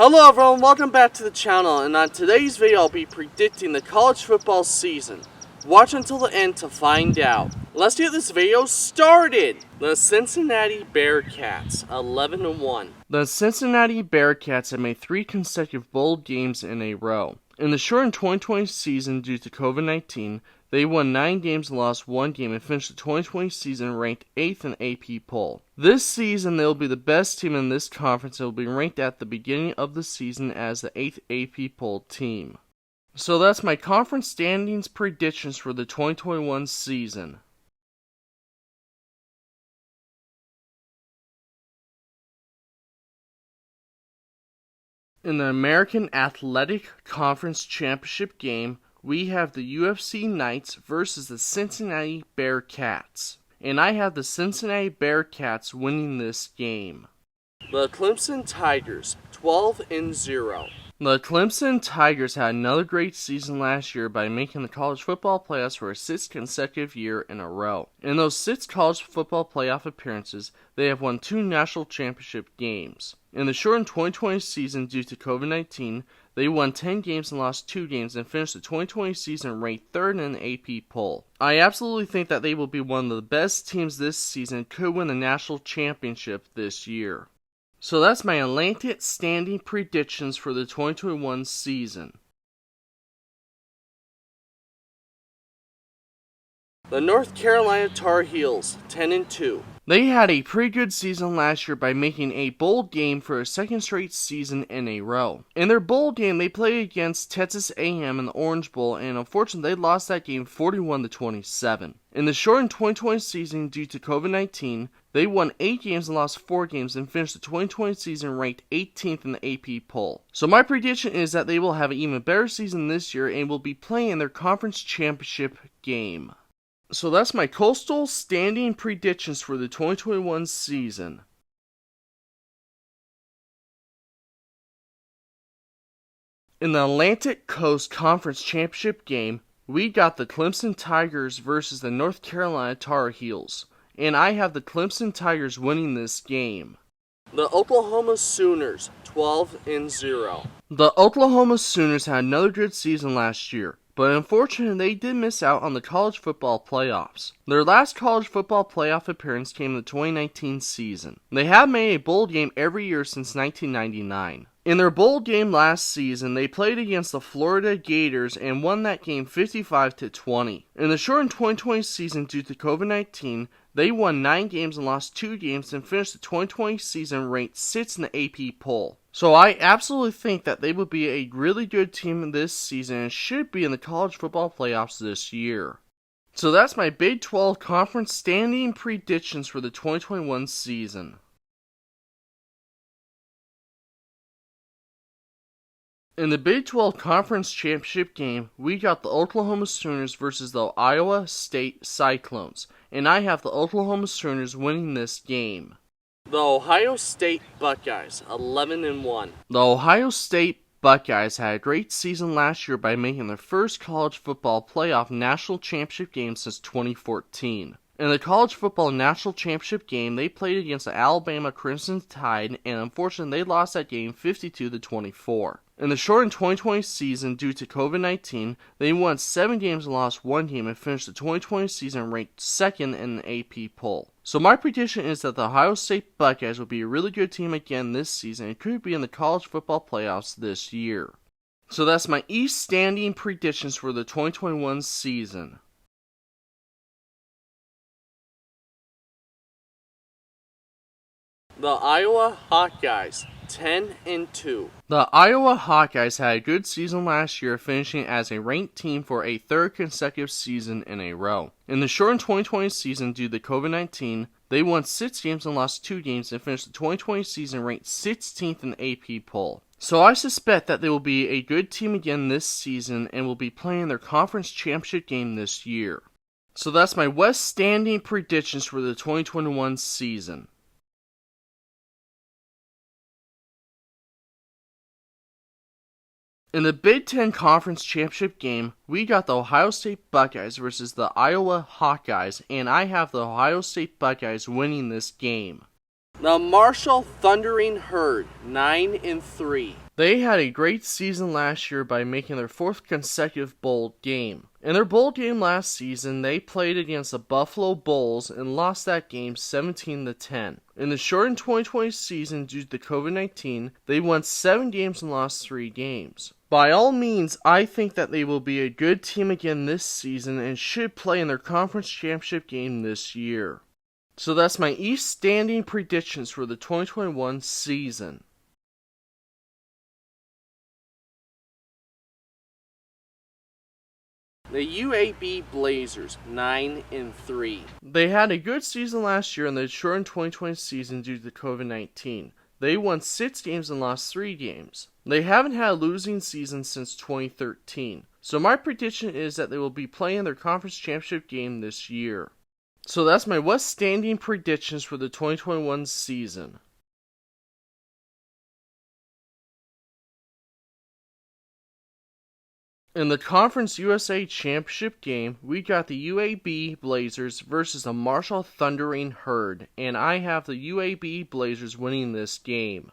Hello everyone, welcome back to the channel, and on today's video I'll be predicting the college football season. Watch until the end to find out. Let's get this video started! The Cincinnati Bearcats, 11-1. The Cincinnati Bearcats have made 3 consecutive bowl games in a row. In the shortened 2020 season due to COVID-19, they won 9 games and lost 1 game and finished the 2020 season ranked 8th in AP poll. This season, they will be the best team in this conference and will be ranked at the beginning of the season as the 8th AP poll team. So that's my conference standings predictions for the 2021 season. In the American Athletic Conference Championship game, we have the UFC Knights versus the Cincinnati Bearcats, and I have the Cincinnati Bearcats winning this game. The Clemson Tigers, 12-0. The Clemson Tigers had another great season last year by making the college football playoffs for a 6th consecutive year in a row. In those 6 college football playoff appearances, they have won 2 national championship games. In the shortened 2020 season due to COVID-19, they won 10 games and lost 2 games and finished the 2020 season ranked 3rd in the AP poll. I absolutely think that they will be one of the best teams this season and could win the national championship this year. So that's my Atlantic standing predictions for the 2021 season. The North Carolina Tar Heels, 10-2. They had a pretty good season last year by making a bowl game for a 2nd straight season in a row. In their bowl game, they played against Texas A&M in the Orange Bowl, and unfortunately, they lost that game 41-27. In the shortened 2020 season due to COVID-19, they won 8 games and lost 4 games and finished the 2020 season ranked 18th in the AP poll. So my prediction is that they will have an even better season this year and will be playing in their conference championship game. So that's my Coastal standing predictions for the 2021 season. In the Atlantic Coast Conference Championship game, we got the Clemson Tigers versus the North Carolina Tar Heels, and I have the Clemson Tigers winning this game. The Oklahoma Sooners, 12-0. The Oklahoma Sooners had another good season last year, but unfortunately they did miss out on the college football playoffs. Their last college football playoff appearance came in the 2019 season. They have made a bowl game every year since 1999. In their bowl game last season, they played against the Florida Gators and won that game 55-20. In the shortened 2020 season due to COVID-19, they won 9 games and lost 2 games and finished the 2020 season ranked 6th in the AP poll. So I absolutely think that they will be a really good team this season and should be in the college football playoffs this year. So that's my Big 12 conference standing predictions for the 2021 season. In the Big 12 Conference Championship game, we got the Oklahoma Sooners versus the Iowa State Cyclones, and I have the Oklahoma Sooners winning this game. The Ohio State Buckeyes, 11-1. The Ohio State Buckeyes had a great season last year by making their first college football playoff national championship game since 2014. In the college football national championship game, they played against the Alabama Crimson Tide, and unfortunately they lost that game 52-24. In the shortened 2020 season due to COVID-19, they won 7 games and lost 1 game and finished the 2020 season ranked 2nd in the AP poll. So my prediction is that the Ohio State Buckeyes will be a really good team again this season and could be in the college football playoffs this year. So that's my East standing predictions for the 2021 season. The Iowa Hawkeyes, 10-2. The Iowa Hawkeyes had a good season last year, finishing as a ranked team for a 3rd consecutive season in a row. In the shortened 2020 season due to COVID-19, they won 6 games and lost 2 games and finished the 2020 season ranked 16th in the AP poll. So I suspect that they will be a good team again this season and will be playing their conference championship game this year. So that's my West standing predictions for the 2021 season. In the Big Ten Conference Championship game, we got the Ohio State Buckeyes versus the Iowa Hawkeyes, and I have the Ohio State Buckeyes winning this game. The Marshall Thundering Herd, 9-3. They had a great season last year by making their fourth consecutive bowl game. In their bowl game last season, they played against the Buffalo Bulls and lost that game 17-10. In the shortened 2020 season due to the COVID-19, they won 7 games and lost 3 games. By all means, I think that they will be a good team again this season and should play in their conference championship game this year. So that's my East standing predictions for the 2021 season. The UAB Blazers, 9-3. They had a good season last year in the shortened 2020 season due to COVID-19. They won 6 games and lost 3 games. They haven't had a losing season since 2013. So my prediction is that they will be playing their conference championship game this year. So that's my West standing predictions for the 2021 season. In the Conference USA Championship game, we got the UAB Blazers versus the Marshall Thundering Herd, and I have the UAB Blazers winning this game.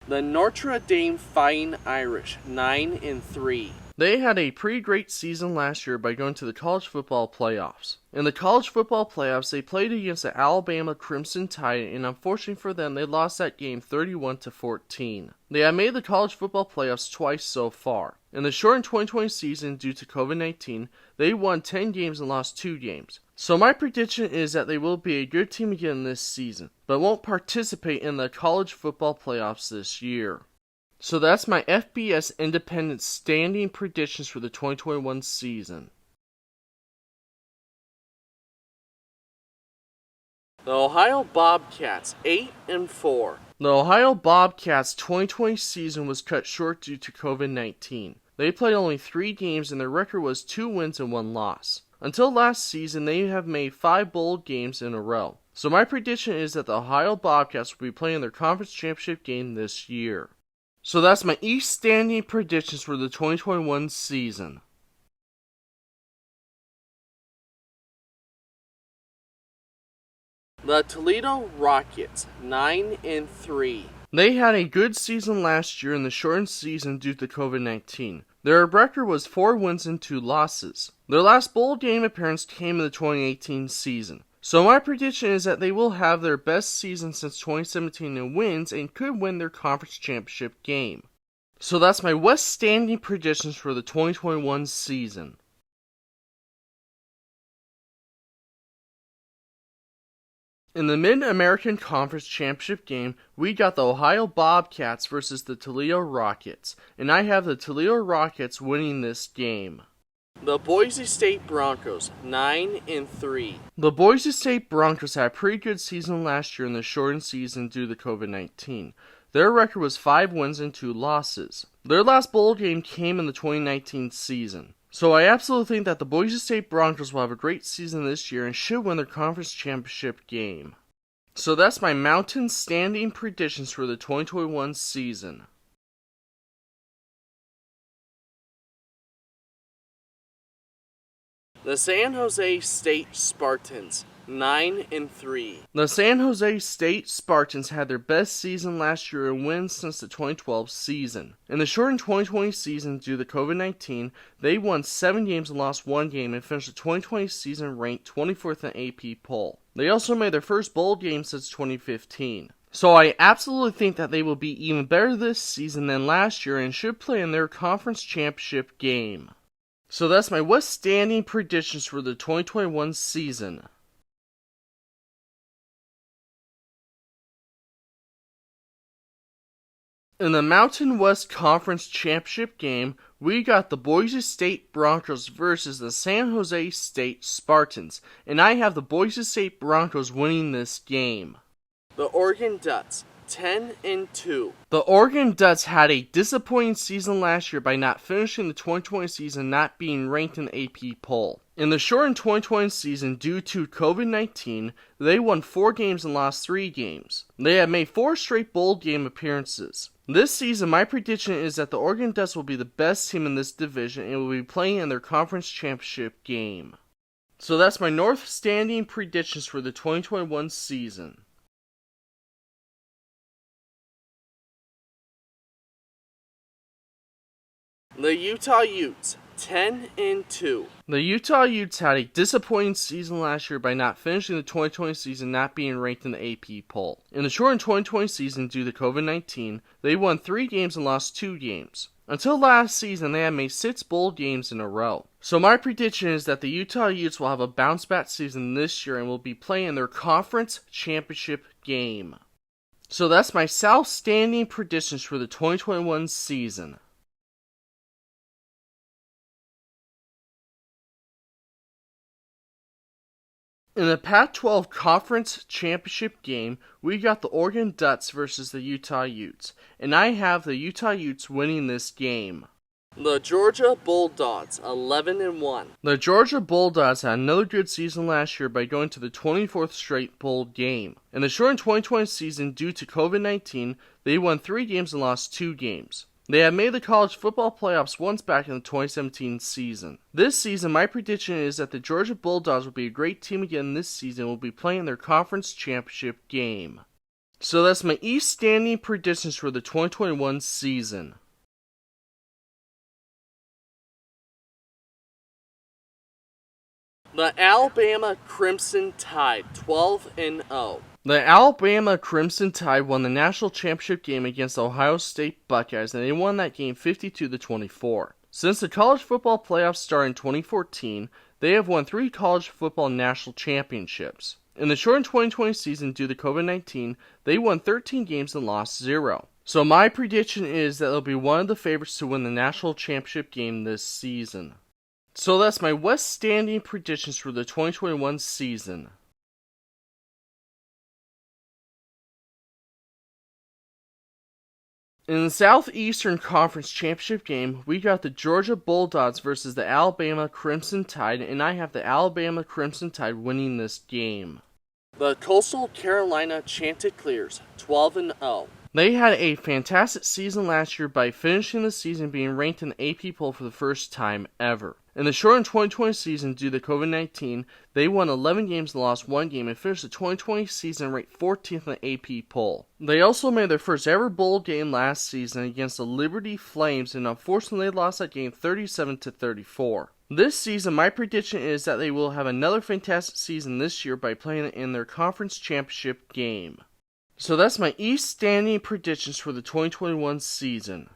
The Notre Dame Fighting Irish, 9-3. They had a pretty great season last year by going to the college football playoffs. In the college football playoffs, they played against the Alabama Crimson Tide, and unfortunately for them, they lost that game 31-14. They have made the college football playoffs twice so far. In the shortened 2020 season due to COVID-19, they won 10 games and lost 2 games. So my prediction is that they will be a good team again this season, but won't participate in the college football playoffs this year. So that's my FBS Independent standing predictions for the 2021 season. The Ohio Bobcats, 8-4. The Ohio Bobcats' 2020 season was cut short due to COVID-19. They played only 3 games and their record was 2 wins and 1 loss. Until last season, they have made 5 bowl games in a row. So my prediction is that the Ohio Bobcats will be playing their conference championship game this year. So that's my East standing predictions for the 2021 season. The Toledo Rockets, 9-3. They had a good season last year in the shortened season due to COVID-19. Their record was 4 wins and 2 losses. Their last bowl game appearance came in the 2018 season. So my prediction is that they will have their best season since 2017 in wins and could win their conference championship game. So that's my West standing predictions for the 2021 season. In the Mid-American Conference Championship game, we got the Ohio Bobcats versus the Toledo Rockets, and I have the Toledo Rockets winning this game. The Boise State Broncos, 9-3. The Boise State Broncos had a pretty good season last year in the shortened season due to COVID-19. Their record was 5 wins and 2 losses. Their last bowl game came in the 2019 season. So I absolutely think that the Boise State Broncos will have a great season this year and should win their conference championship game. So that's my Mountain standing predictions for the 2021 season. The San Jose State Spartans, 9-3. The San Jose State Spartans had their best season last year and wins since the 2012 season. In the shortened 2020 season due to COVID-19, they won 7 games and lost 1 game and finished the 2020 season ranked 24th in AP poll. They also made their first bowl game since 2015. So I absolutely think that they will be even better this season than last year and should play in their conference championship game. So that's my West standing predictions for the 2021 season. In the Mountain West Conference Championship game, we got the Boise State Broncos versus the San Jose State Spartans, and I have the Boise State Broncos winning this game. The Oregon Ducks, 10-2. The Oregon Ducks had a disappointing season last year by not finishing the 2020 season not being ranked in the AP poll. In the shortened 2020 season due to COVID-19, they won 4 games and lost 3 games. They have made 4 straight bowl game appearances. This season, my prediction is that the Oregon Ducks will be the best team in this division and will be playing in their conference championship game. So that's my North standing predictions for the 2021 season. The Utah Utes, 10-2. The Utah Utes had a disappointing season last year by not finishing the 2020 season, not being ranked in the AP poll. In the shortened 2020 season due to COVID-19, they won 3 games and lost 2 games. Until last season, they had made 6 bowl games in a row. So my prediction is that the Utah Utes will have a bounce-back season this year and will be playing their conference championship game. So that's my South standing predictions for the 2021 season. In the Pac-12 Conference Championship game, we got the Oregon Ducks versus the Utah Utes, and I have the Utah Utes winning this game. The Georgia Bulldogs, 11-1. The Georgia Bulldogs had another good season last year by going to the 24th straight bowl game. In the shortened 2020 season due to COVID-19, they won 3 games and lost 2 games. They have made the college football playoffs once back in the 2017 season. This season, my prediction is that the Georgia Bulldogs will be a great team again this season and will be playing their conference championship game. So that's my East standing predictions for the 2021 season. The Alabama Crimson Tide, 12-0. The Alabama Crimson Tide won the national championship game against the Ohio State Buckeyes, and they won that game 52-24. Since the college football playoffs started in 2014, they have won 3 college football national championships. In the shortened 2020 season due to COVID-19, they won 13 games and lost 0. So my prediction is that they'll be one of the favorites to win the national championship game this season. So that's my West standing predictions for the 2021 season. In the Southeastern Conference Championship game, we got the Georgia Bulldogs versus the Alabama Crimson Tide, and I have the Alabama Crimson Tide winning this game. The Coastal Carolina Chanticleers, 12-0. They had a fantastic season last year by finishing the season being ranked in the AP poll for the first time ever. In the shortened 2020 season due to COVID-19, they won 11 games and lost 1 game and finished the 2020 season ranked 14th in the AP poll. They also made their first ever bowl game last season against the Liberty Flames, and unfortunately they lost that game 37-34. This season, my prediction is that they will have another fantastic season this year by playing it in their conference championship game. So that's my East standing predictions for the 2021 season.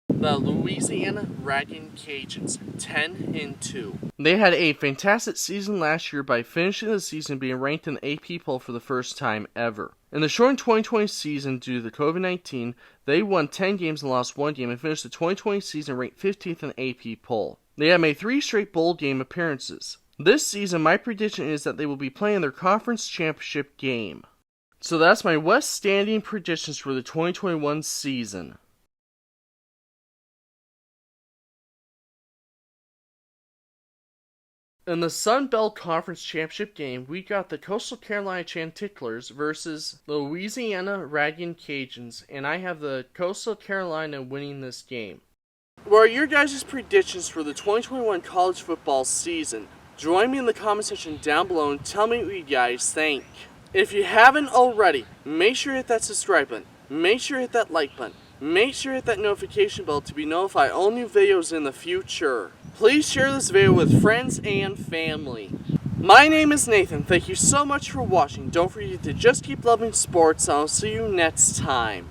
The Louisiana Ragin Cajuns, 10-2. They had a fantastic season last year by finishing the season being ranked in the AP poll for the first time ever. In the shortened 2020 season due to COVID-19, they won 10 games and lost 1 game and finished the 2020 season ranked 15th in the AP poll. They have made 3 straight bowl game appearances. This season, my prediction is that they will be playing their conference championship game. So that's my West standing predictions for the 2021 season. In the Sun Belt Conference Championship game, we got the Coastal Carolina Chanticleers versus the Louisiana Ragin Cajuns, and I have the Coastal Carolina winning this game. What are your guys' predictions for the 2021 college football season? Join me in the comment section down below and tell me what you guys think. If you haven't already, make sure to hit that subscribe button, make sure to hit that like button, make sure to hit that notification bell to be notified of all new videos in the future. Please share this video with friends and family. My name is Nathan. Thank you so much for watching. Don't forget to just keep loving sports. I'll see you next time.